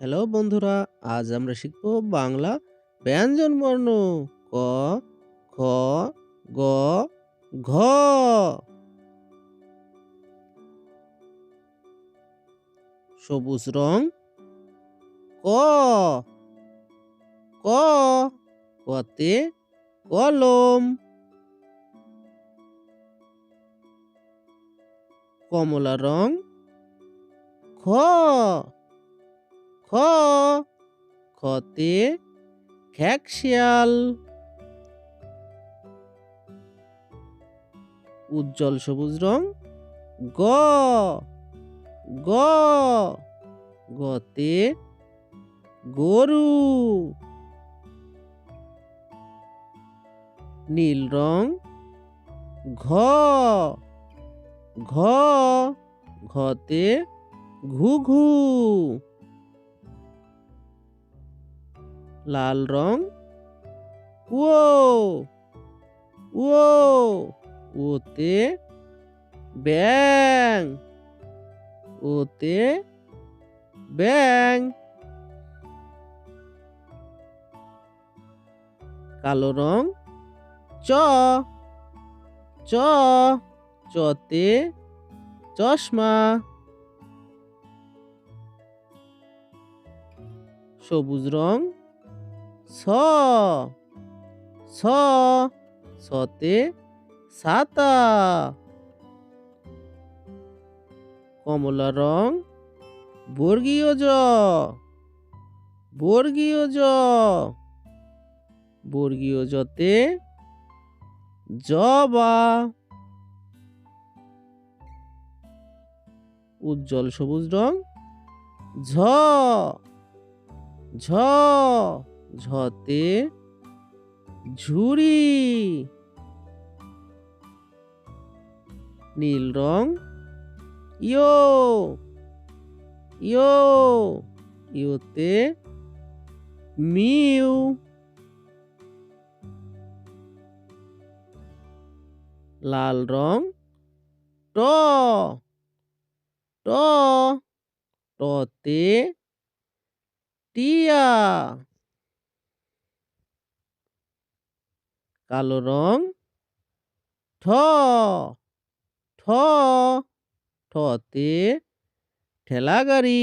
Hello বন্ধুরা, আজ আমরা শিখব বাংলা ব্যঞ্জনবর্ণ। ক, খ, গ, ঘ। সবুজ রং ক, ক, কতে কলম। কমলা রং খ, খ, খতে খেকশিয়াল। উজ্জ্বল সবুজ রং গ, গ, গতে গরু। নীল রং ঘ, ঘ, ঘতে ঘুঘু। লাল রং ও, ও, ওতে ব্যাং, ওতে ব্যাং। কালো রং চ, চ, চতে চশমা। সবুজ রং ছ, ছ, ছতে ছাতা। কমলা রং বর্গীয় জ, বর্গীয় জ, বর্গীয় জতে জবা। উজ্জ্বল সবুজ রং ঝ, ঝ, ঝতে ঝুড়ি। নীল রং ইয়ো, ইয়ো, ইয়োতে মিউ। লাল রং ট, ট, টতে টিয়া। কালো রং ঠ, ঠ, ঠতে ঠেলা গাড়ি।